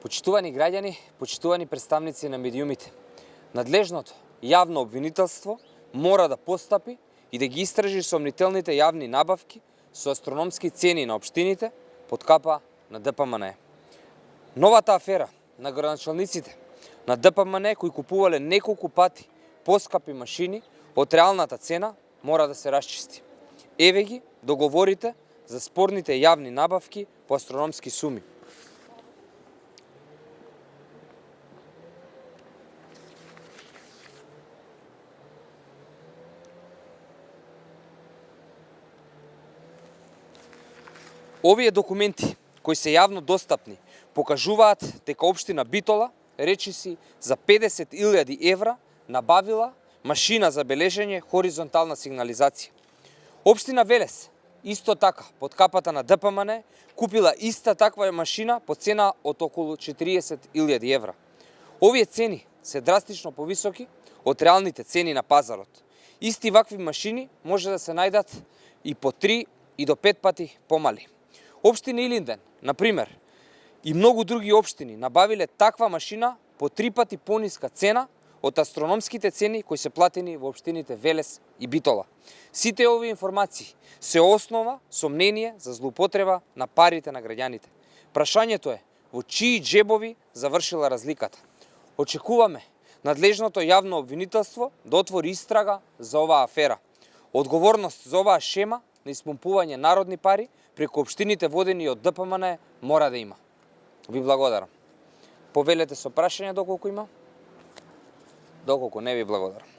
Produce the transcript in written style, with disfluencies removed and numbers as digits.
Почитувани граѓани, почитувани представници на медиумите, надлежното јавно обвинителство мора да постапи и да ги истражи сомнителните јавни набавки со астрономски цени на општините под капа на ДПМН. Новата афера на градоначалниците на ДПМН кои купувале неколку пати поскапи машини од реалната цена мора да се расчисти. Еве ги договорите за спорните јавни набавки по астрономски суми. Овие документи, кои се јавно достапни, покажуваат дека општина Битола, речиси за 50.000 евра, набавила машина за бележење хоризонтална сигнализација. Општина Велес, исто така, под капата на ДПМН, купила иста таква машина по цена од околу 40.000 евра. Овие цени се драстично повисоки од реалните цени на пазарот. Исти вакви машини може да се најдат и по 3 и до 5 пати помали. Општина Илинден, например, и многу други општини набавиле таква машина по 3 пати пониска цена од астрономските цени кои се платени во општините Велес и Битола. Сите овие информации се основа со мнение за злоупотреба на парите на граѓаните. Прашањето е во чии джебови завршила разликата. Очекуваме надлежното јавно обвинителство да отвори истрага за оваа афера. Одговорност за оваа шема на испумпување народни пари преку општините водени од ДПМН мора да има. Ви благодарам. Повелете со прашања доколку има. Доколку не, ви благодарам.